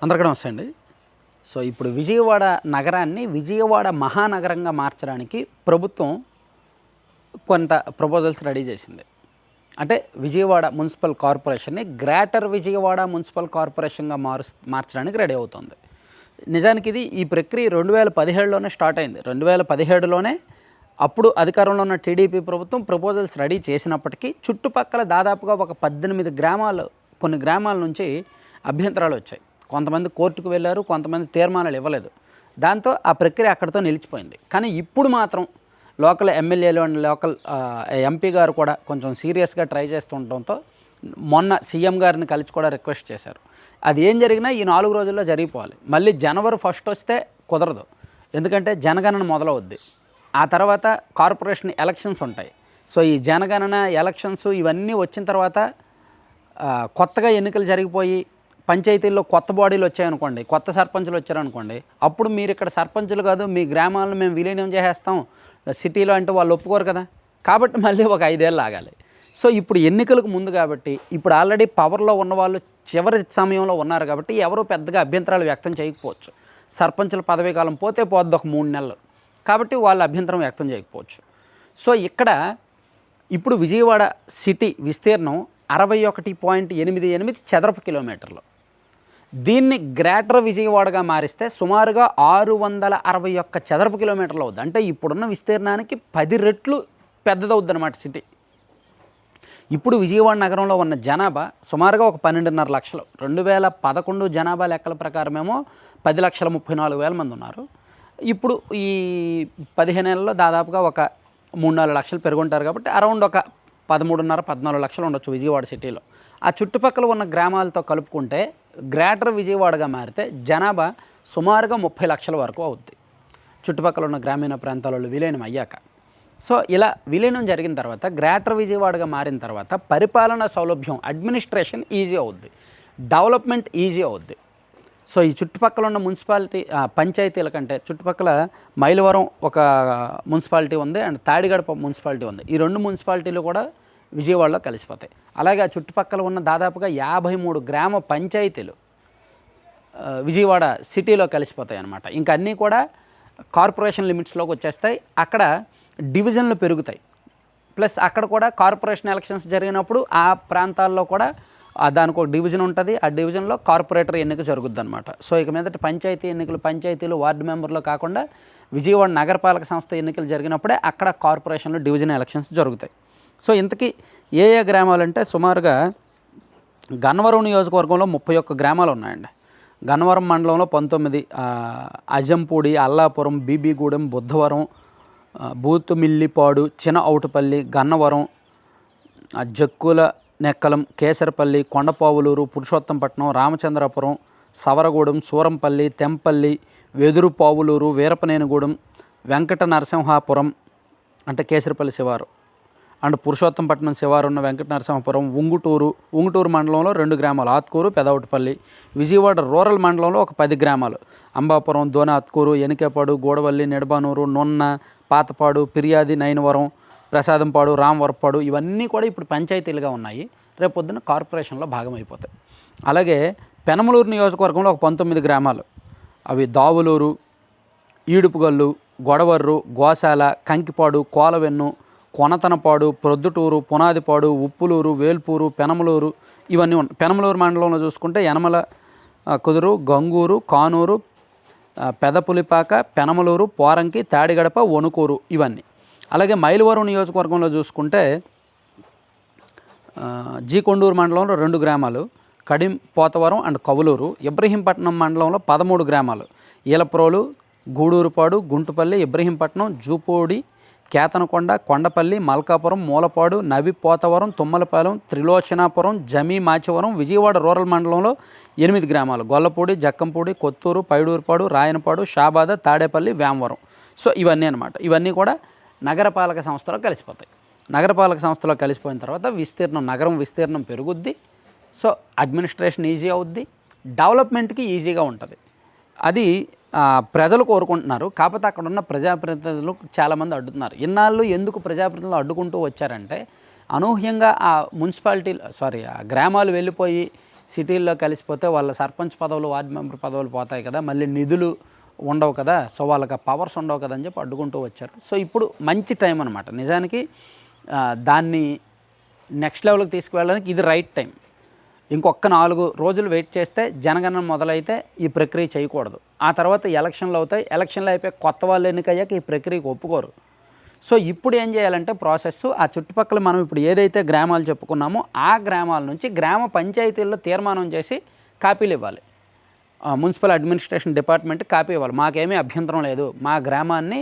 అందరికీ నమస్తే అండి. సో ఇప్పుడు విజయవాడ నగరాన్ని విజయవాడ మహానగరంగా మార్చడానికి ప్రభుత్వం కొంత ప్రపోజల్స్ రెడీ చేసింది. అంటే విజయవాడ మున్సిపల్ కార్పొరేషన్ని గ్రేటర్ విజయవాడ మున్సిపల్ కార్పొరేషన్గా మార్చడానికి రెడీ అవుతుంది. నిజానికి ఈ ప్రక్రియ 2017లోనే స్టార్ట్ అయింది. 2017లోనే అప్పుడు అధికారంలో ఉన్న టీడీపీ ప్రభుత్వం ప్రపోజల్స్ రెడీ చేసినప్పటికీ చుట్టుపక్కల దాదాపుగా ఒక 18 గ్రామాలు, కొన్ని గ్రామాల నుంచి అభ్యంతరాలు వచ్చాయి. కొంతమంది కోర్టుకు వెళ్ళారు, కొంతమంది తీర్మానాలు ఇవ్వలేదు. దాంతో ఆ ప్రక్రియ అక్కడితో నిలిచిపోయింది. కానీ ఇప్పుడు మాత్రం లోకల్ ఎమ్మెల్యేలు అండ్ లోకల్ ఎంపీ గారు కూడా కొంచెం సీరియస్గా ట్రై చేస్తుండటంతో మొన్న సీఎం గారిని కలిసి కూడా రిక్వెస్ట్ చేశారు. అది ఏం జరిగినా ఈ 4 రోజుల్లో జరిగిపోవాలి. మళ్ళీ జనవరి 1 వస్తే కుదరదు, ఎందుకంటే జనగణన మొదలవుద్ది. ఆ తర్వాత కార్పొరేషన్ ఎలక్షన్స్ ఉంటాయి. సో ఈ జనగణన ఎలక్షన్స్ ఇవన్నీ వచ్చిన తర్వాత కొత్తగా ఎన్నికలు జరిగిపోయి పంచాయతీల్లో కొత్త బాడీలు వచ్చాయనుకోండి, కొత్త సర్పంచులు వచ్చారనుకోండి, అప్పుడు మీరు ఇక్కడ సర్పంచులు కాదు, మీ గ్రామాలను మేము విలీనం చేసేస్తాం సిటీలో అంటే వాళ్ళు ఒప్పుకోరు కదా. కాబట్టి మళ్ళీ ఒక 5 ఏళ్ళు ఆగాలి. సో ఇప్పుడు ఎన్నికలకు ముందు కాబట్టి ఇప్పుడు ఆల్రెడీ పవర్లో ఉన్నవాళ్ళు చివరి సమయంలో ఉన్నారు కాబట్టి ఎవరు పెద్దగా అభ్యంతరాలు వ్యక్తం చేయకపోవచ్చు. సర్పంచుల పదవీ కాలం పోతే పోద్ది ఒక 3 నెలలు, కాబట్టి వాళ్ళు అభ్యంతరం వ్యక్తం చేయకపోవచ్చు. సో ఇక్కడ ఇప్పుడు విజయవాడ సిటీ విస్తీర్ణం 61.88 చదరపు కిలోమీటర్లు. దీన్ని గ్రేటర్ విజయవాడగా మారిస్తే సుమారుగా 661 చదరపు కిలోమీటర్లు అవుద్ది. అంటే ఇప్పుడున్న విస్తీర్ణానికి 10 రెట్లు పెద్దదవుద్ది అన్నమాట సిటీ. ఇప్పుడు విజయవాడ నగరంలో ఉన్న జనాభా సుమారుగా ఒక 12.5 లక్షలు. 2011 జనాభా లెక్కల ప్రకారమేమో 10,34,000 మంది ఉన్నారు. ఇప్పుడు ఈ 15 ఏళ్ళలో దాదాపుగా ఒక 3-4 లక్షలు పెరుగుంటారు. కాబట్టి అరౌండ్ ఒక 13.5-14 లక్షలు ఉండొచ్చు విజయవాడ సిటీలో. ఆ చుట్టుపక్కల ఉన్న గ్రామాలతో కలుపుకుంటే గ్రేటర్ విజయవాడగా మారితే జనాభా సుమారుగా 30 లక్షల వరకు అవుద్ది, చుట్టుపక్కల ఉన్న గ్రామీణ ప్రాంతాలలో విలీనం అయ్యాక. సో ఇలా విలీనం జరిగిన తర్వాత గ్రేటర్ విజయవాడగా మారిన తర్వాత పరిపాలనా సౌలభ్యం, అడ్మినిస్ట్రేషన్ ఈజీ అవుద్ది, డెవలప్మెంట్ ఈజీ అవుద్ది. సో ఈ చుట్టుపక్కల ఉన్న మున్సిపాలిటీ పంచాయతీల కంటే చుట్టుపక్కల మైలవరం ఒక మున్సిపాలిటీ ఉంది అండ్ తాడిగడప మున్సిపాలిటీ ఉంది. ఈ 2 మున్సిపాలిటీలు కూడా విజయవాడలో కలిసిపోతాయి. అలాగే ఆ చుట్టుపక్కల ఉన్న దాదాపుగా 53 గ్రామ పంచాయతీలు విజయవాడ సిటీలో కలిసిపోతాయి అన్నమాట. ఇంకా అన్నీ కూడా కార్పొరేషన్ లిమిట్స్లోకి వచ్చేస్తాయి. అక్కడ డివిజన్లు పెరుగుతాయి. ప్లస్ అక్కడ కూడా కార్పొరేషన్ ఎలక్షన్స్ జరిగినప్పుడు ఆ ప్రాంతాల్లో కూడా దానికి ఒక డివిజన్ ఉంటుంది. ఆ డివిజన్లో కార్పొరేటర్ ఎన్నిక జరుగుద్ది అనమాట. సో ఇక మీదట పంచాయతీ ఎన్నికలు పంచాయతీలు వార్డు మెంబర్లో కాకుండా విజయవాడ నగరపాలక సంస్థ ఎన్నికలు జరిగినప్పుడే అక్కడ కార్పొరేషన్లో డివిజన్ ఎలక్షన్స్ జరుగుతాయి. సో ఇంతకీ ఏ గ్రామాలు అంటే సుమారుగా గన్నవరం నియోజకవర్గంలో 31 గ్రామాలు ఉన్నాయండి. గన్నవరం మండలంలో 19, అజంపూడి, అల్లాపురం, బీబీగూడెం, బుద్ధవరం, బూతుమిల్లిపాడు, చిన్న ఔటుపల్లి, గన్నవరం, జక్కుల నెక్కలం, కేసరపల్లి, కొండపావులూరు, పురుషోత్తంపట్నం, రామచంద్రపురం, సవరగూడెం, సూరంపల్లి, తెంపల్లి, వెదురుపావులూరు, వీరపనేనిగూడెం, వెంకట నరసింహాపురం అంటే కేసరపల్లి శివారు అండ్ పురుషోత్తంపట్నం శివారు ఉన్న వెంకట నరసింహాపురం, ఉంగుటూరు మండలంలో 2 గ్రామాలు, ఆత్కూరు, పెదౌటుపల్లి. విజయవాడ రూరల్ మండలంలో ఒక 10 గ్రామాలు, అంబాపురం, దోన ఆత్కూరు, ఎనికేపాడు, గోడవల్లి, నిడబానూరు, నొన్న, పాతపాడు, ఫిర్యాది, నైనవరం, ప్రసాదంపాడు, రామవరపాడు ఇవన్నీ కూడా ఇప్పుడు పంచాయతీలుగా ఉన్నాయి. రేపు పొద్దున్న కార్పొరేషన్లో భాగమైపోతాయి. అలాగే పెనమలూరు నియోజకవర్గంలో ఒక 19 గ్రామాలు, అవి దావులూరు, ఈడుపుగల్లు, గొడవర్రు, గోశాల, కంకిపాడు, కోలవెన్ను, కొనతనపాడు, ప్రొద్దుటూరు, పునాదిపాడు, ఉప్పులూరు, వేల్పూరు, పెనమలూరు ఇవన్నీ ఉన్నాయి. పెనమలూరు మండలంలో చూసుకుంటే యనమల కుదురు, గంగూరు, కానూరు, పెదపులిపాక, పెనమలూరు, పోరంకి, తాడిగడప, వణుకూరు ఇవన్నీ. అలాగే మైలవరం నియోజకవర్గంలో చూసుకుంటే కొండూరు మండలంలో 2 గ్రామాలు, కడిం, పోతవరం అండ్ కవులూరు. ఇబ్రహీంపట్నం మండలంలో 13 గ్రామాలు, ఈలప్రోలు, గూడూరుపాడు, గుంటుపల్లి, ఇబ్రహీంపట్నం, జూపూడి, కేతనకొండ, కొండపల్లి, మల్కాపురం, మూలపాడు, నవి, పోతవరం, తుమ్మలపాలెం, త్రిలోచనాపురం, జమీ, మాచవరం. విజయవాడ రూరల్ మండలంలో 8 గ్రామాలు, గొల్లపూడి, జక్కంపూడి, కొత్తూరు, పైడూరుపాడు, రాయనపాడు, షాబాద, తాడేపల్లి, వేమవరం. సో ఇవన్నీ అనమాట. ఇవన్నీ కూడా నగరపాలక సంస్థలో కలిసిపోతాయి. నగరపాలక సంస్థలో కలిసిపోయిన తర్వాత నగరం విస్తీర్ణం పెరుగుద్ది. సో అడ్మినిస్ట్రేషన్ ఈజీ అవుద్ది, డెవలప్మెంట్కి ఈజీగా ఉంటుంది. అది ప్రజలు కోరుకుంటున్నారు. కాకపోతే అక్కడ ఉన్న ప్రజాప్రతినిధులు చాలామంది అడ్డుతున్నారు. ఇన్నాళ్ళు ఎందుకు ప్రజాప్రతినిధులు అడ్డుకుంటూ వచ్చారంటే అనూహ్యంగా ఆ గ్రామాలు వెళ్ళిపోయి సిటీల్లో కలిసిపోతే వాళ్ళ సర్పంచ్ పదవులు, వార్డు మెంబర్ పదవులు పోతాయి కదా, మళ్ళీ నిధులు ఉండవు కదా, సో వాళ్ళకి పవర్స్ ఉండవు కదా అని చెప్పి అడ్డుకుంటూ వచ్చారు. సో ఇప్పుడు మంచి టైం అనమాట నిజానికి. దాన్ని నెక్స్ట్ లెవెల్కి తీసుకువెళ్ళడానికి ఇది రైట్ టైం. ఇంకొక 4 రోజులు వెయిట్ చేస్తే జనగణన మొదలైతే ఈ ప్రక్రియ చేయకూడదు. ఆ తర్వాత ఎలక్షన్లు అవుతాయి. ఎలక్షన్లు అయిపోయి కొత్త వాళ్ళు ఎన్నికయ్యాక ఈ ప్రక్రియకు ఒప్పుకోరు. సో ఇప్పుడు ఏం చేయాలంటే ప్రాసెస్, ఆ చుట్టుపక్కల మనం ఇప్పుడు ఏదైతే గ్రామాలు చెప్పుకున్నామో ఆ గ్రామాల నుంచి గ్రామ పంచాయతీల్లో తీర్మానం చేసి కాపీలు ఇవ్వాలి. మున్సిపల్ అడ్మినిస్ట్రేషన్ డిపార్ట్మెంట్ కాపీ ఇవ్వాలి. మాకేమీ అభ్యంతరం లేదు, మా గ్రామాన్ని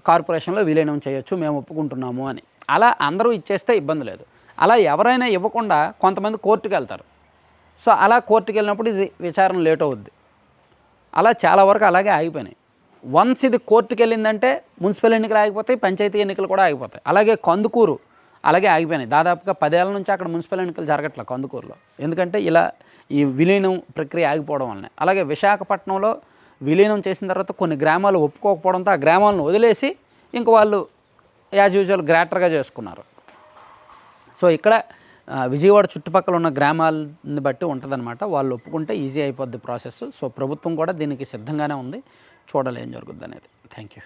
కార్పొరేషన్లో విలీనం చేయొచ్చు, మేము ఒప్పుకుంటున్నాము అని. అలా అందరూ ఇచ్చేస్తే ఇబ్బంది లేదు. అలా ఎవరైనా ఇవ్వకుండా కొంతమంది కోర్టుకు వెళ్తారు. సో అలా కోర్టుకు వెళ్ళినప్పుడు ఇది విచారణ లేట్ అవుద్ది. అలా చాలా వరకు అలాగే ఆగిపోయినాయి. వన్స్ ఇది కోర్టుకు వెళ్ళిందంటే మున్సిపల్ ఎన్నికలు ఆగిపోతాయి, పంచాయతీ ఎన్నికలు కూడా ఆగిపోతాయి. అలాగే కందుకూరు అలాగే ఆగిపోయినాయి. దాదాపుగా 10 ఏళ్ల నుంచి అక్కడ మున్సిపల్ ఎన్నికలు జరగట్లే కందుకూరులో, ఎందుకంటే ఇలా ఈ విలీనం ప్రక్రియ ఆగిపోవడం వల్లనే. అలాగే విశాఖపట్నంలో విలీనం చేసిన తర్వాత కొన్ని గ్రామాలు ఒప్పుకోకపోవడంతో ఆ గ్రామాలను వదిలేసి ఇంక వాళ్ళు యాజ్ యూజువల్ గ్రేటర్గా చేసుకున్నారు. సో ఇక్కడ విజయవాడ చుట్టుపక్కల ఉన్న గ్రామాలని బట్టి ఉంటుందన్నమాట. వాళ్ళు ఒప్పుకుంటే ఈజీ అయిపోద్ది ప్రాసెస్. సో ప్రభుత్వం కూడా దీనికి సిద్ధంగానే ఉంది. చూడాలి ఏం జరుగుద్ది అనేది. Thank you.